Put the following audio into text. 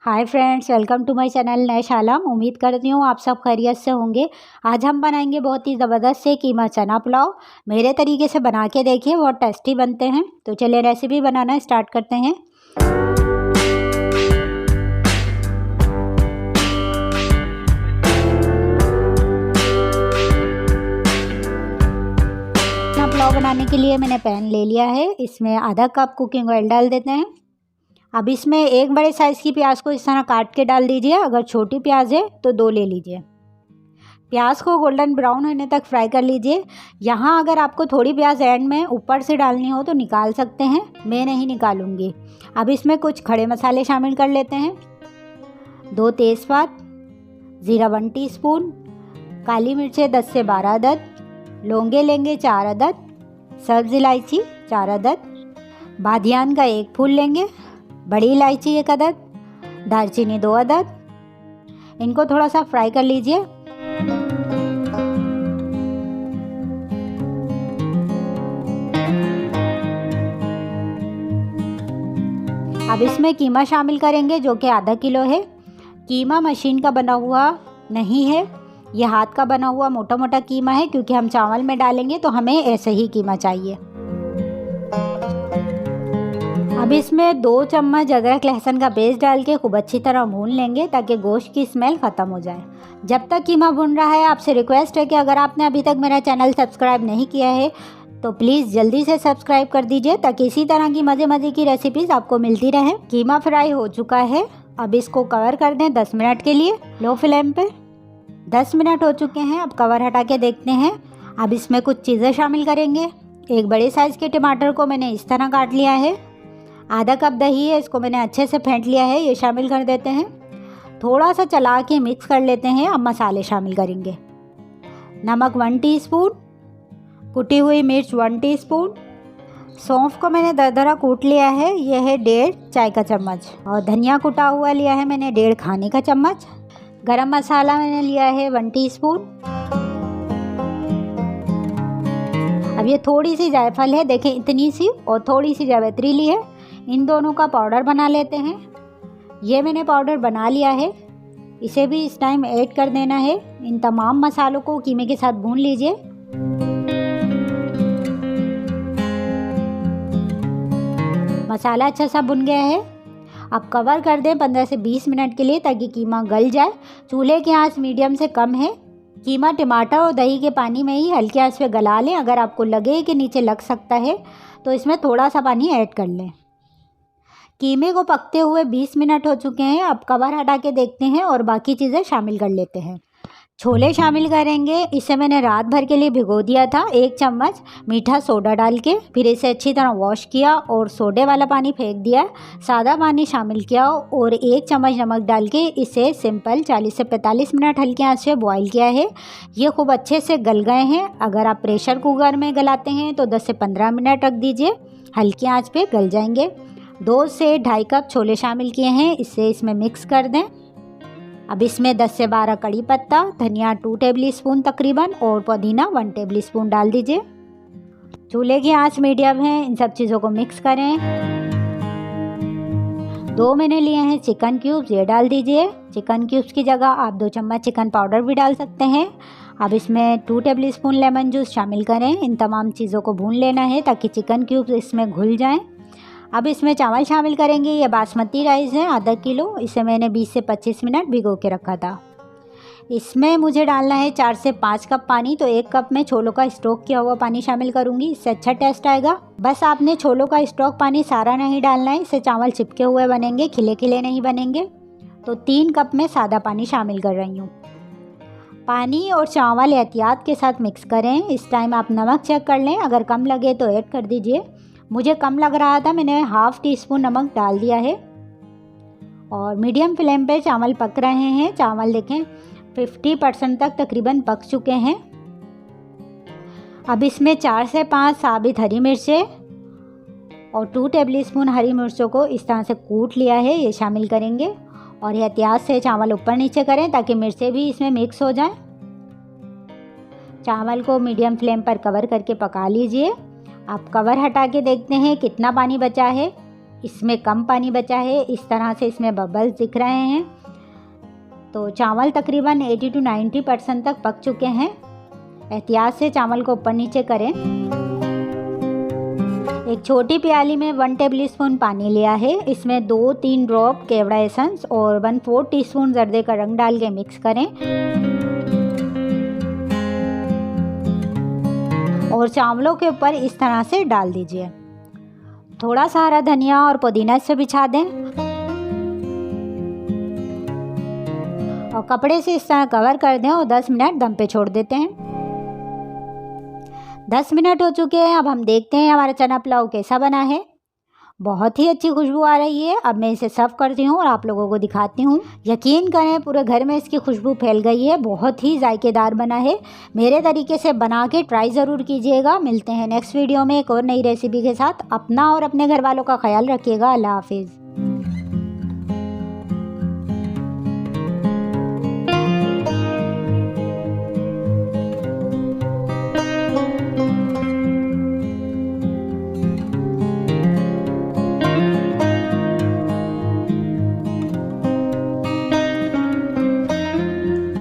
Hi friends, welcome to my channel नैशालम। उम्मीद करती हूँ आप सब खैरियत से होंगे। आज हम बनाएंगे बहुत ही ज़बरदस्त से कीमा चना पुलाव। मेरे तरीके से बना के देखिए, बहुत टेस्टी बनते हैं। तो चलिए रेसिपी बनाना स्टार्ट करते हैं। चना पुलाव बनाने के लिए मैंने पैन ले लिया है। इसमें आधा कप कुकिंग ऑयल डाल देते हैं। अब इसमें एक बड़े साइज़ की प्याज को इस तरह काट के डाल दीजिए। अगर छोटी प्याज है तो 2 ले लीजिए। प्याज को गोल्डन ब्राउन होने तक फ्राई कर लीजिए। यहाँ अगर आपको थोड़ी प्याज एंड में ऊपर से डालनी हो तो निकाल सकते हैं, मैं नहीं निकालूंगी। अब इसमें कुछ खड़े मसाले शामिल कर लेते हैं। 2 तेज़पात, ज़ीरा 1 टीस्पून, काली मिर्चें 10 से 12 अदद, लौंगे लेंगे 4 अदद, सब्ज़ इलायची 4 अदद, बादियान का 1 फूल लेंगे, बड़ी इलायची 1 अदद, दालचीनी 2 अदद। इनको थोड़ा सा फ्राई कर लीजिए। अब इसमें कीमा शामिल करेंगे जो कि आधा किलो है। कीमा मशीन का बना हुआ नहीं है, ये हाथ का बना हुआ मोटा मोटा कीमा है, क्योंकि हम चावल में डालेंगे तो हमें ऐसे ही कीमा चाहिए। अब इसमें 2 चम्मच अदरक लहसुन का पेस्ट डाल के खूब अच्छी तरह भून लेंगे ताकि गोश्त की स्मेल ख़त्म हो जाए। जब तक कीमा भून रहा है, आपसे रिक्वेस्ट है कि अगर आपने अभी तक मेरा चैनल सब्सक्राइब नहीं किया है तो प्लीज़ जल्दी से सब्सक्राइब कर दीजिए, ताकि इसी तरह की मज़े मज़े की रेसिपीज़ आपको मिलती रहें। कीमा फ्राई हो चुका है। अब इसको कवर कर दें 10 मिनट के लिए लो फ्लेम पे। 10 मिनट हो चुके हैं। अब कवर हटा के देखते हैं। अब इसमें कुछ चीज़ें शामिल करेंगे। एक बड़े साइज़ के टमाटर को मैंने इस तरह काट लिया है। आधा कप दही है, इसको मैंने अच्छे से फेंट लिया है, ये शामिल कर देते हैं। थोड़ा सा चला के मिक्स कर लेते हैं। अब मसाले शामिल करेंगे। नमक 1 टीस्पून, कुटी हुई मिर्च 1 टीस्पून, सौंफ को मैंने दरदरा कूट लिया है, यह है 1.5 चाय का चम्मच, और धनिया कुटा हुआ लिया है मैंने 1.5 खाने का चम्मच। गरम मसाला मैंने लिया है 1 टीस्पून। अब ये थोड़ी सी जायफल है, देखें इतनी सी, और थोड़ी सी जावित्री ली है। इन दोनों का पाउडर बना लेते हैं। ये मैंने पाउडर बना लिया है, इसे भी इस टाइम ऐड कर देना है। इन तमाम मसालों को कीमे के साथ भून लीजिए। मसाला अच्छा सा भुन गया है। अब कवर कर दें 15 से 20 मिनट के लिए, ताकि कीमा गल जाए। चूल्हे की आंच मीडियम से कम है। कीमा टमाटर और दही के पानी में ही हल्की आंच पे गला लें। अगर आपको लगे कि नीचे लग सकता है तो इसमें थोड़ा सा पानी ऐड कर लें। कीमे को पकते हुए 20 मिनट हो चुके हैं। अब कवर हटा के देखते हैं और बाकी चीज़ें शामिल कर लेते हैं। छोले शामिल करेंगे। इसे मैंने रात भर के लिए भिगो दिया था। 1 चम्मच मीठा सोडा डाल के, फिर इसे अच्छी तरह वॉश किया और सोडे वाला पानी फेंक दिया। सादा पानी शामिल किया और 1 चम्मच नमक डाल के इसे सिंपल 40 से 45 मिनट हल्की आंच से बॉईल किया है। ये खूब अच्छे से गल गए हैं। अगर आप प्रेशर कुकर में गलाते हैं तो 10 से 15 मिनट रख दीजिए, हल्की आँच पर गल जाएंगे। 2 से 2.5 कप छोले शामिल किए हैं, इसे इसमें मिक्स कर दें। अब इसमें 10 से 12 कड़ी पत्ता, धनिया 2 टेबल स्पून तकरीबन, और पुदीना 1 टेबल स्पून डाल दीजिए। चूल्हे की आंच मीडियम है। इन सब चीज़ों को मिक्स करें। 2 मैंने लिए हैं चिकन क्यूब्स, ये डाल दीजिए। चिकन क्यूब्स की जगह आप 2 चम्मच चिकन पाउडर भी डाल सकते हैं। अब इसमें 2 टेबल स्पून लेमन जूस शामिल करें। इन तमाम चीज़ों को भून लेना है ताकि चिकन क्यूब्स इसमें घुल जाएँ। अब इसमें चावल शामिल करेंगे। ये बासमती राइस है, आधा किलो। इसे मैंने 20 से 25 मिनट भिगो के रखा था। इसमें मुझे डालना है 4 से 5 कप पानी। तो 1 कप में छोलों का स्टोक किया हुआ पानी शामिल करूंगी, इससे अच्छा टेस्ट आएगा। बस आपने छोलों का स्टोक पानी सारा नहीं डालना है, इससे चावल चिपके हुए बनेंगे, खिले खिले नहीं बनेंगे। तो 3 कप में सादा पानी शामिल कर रही हूँ। पानी और चावल एहतियात के साथ मिक्स करें। इस टाइम आप नमक चेक कर लें, अगर कम लगे तो ऐड कर दीजिए। मुझे कम लग रहा था, मैंने ½ टीस्पून नमक डाल दिया है। और मीडियम फ्लेम पे चावल पक रहे हैं। चावल देखें 50% तक तकरीबन पक चुके हैं। अब इसमें 4 से 5 साबित हरी मिर्चें और 2 टेबल स्पून हरी मिर्चों को इस तरह से कूट लिया है, ये शामिल करेंगे। और एहतियात से चावल ऊपर नीचे करें ताकि मिर्चें भी इसमें मिक्स हो जाएं। चावल को मीडियम फ्लेम पर कवर करके पका लीजिए। आप कवर हटा के देखते हैं कितना पानी बचा है। इसमें कम पानी बचा है, इस तरह से इसमें बबल्स दिख रहे हैं। तो चावल तकरीबन 80 to 90% तक पक चुके हैं। एहतियात से चावल को ऊपर नीचे करें। एक छोटी प्याली में 1 टेबलस्पून पानी लिया है, इसमें 2-3 ड्रॉप केवड़ा एसेंस और 1/4 टीस्पून जर्दे का रंग डाल के मिक्स करें और चावलों के ऊपर इस तरह से डाल दीजिए। थोड़ा सा हरा धनिया और पुदीना से बिछा दें और कपड़े से इस तरह कवर कर दें और 10 मिनट दम पे छोड़ देते हैं। 10 मिनट हो चुके हैं। अब हम देखते हैं हमारा चना पुलाव कैसा बना है। बहुत ही अच्छी खुशबू आ रही है। अब मैं इसे सर्व करती हूँ और आप लोगों को दिखाती हूँ। यकीन करें पूरे घर में इसकी खुशबू फैल गई है। बहुत ही जायकेदार बना है। मेरे तरीके से बना के ट्राई ज़रूर कीजिएगा। मिलते हैं नेक्स्ट वीडियो में एक और नई रेसिपी के साथ। अपना और अपने घर वालों का ख्याल रखिएगा। अल्लाह हाफिज़।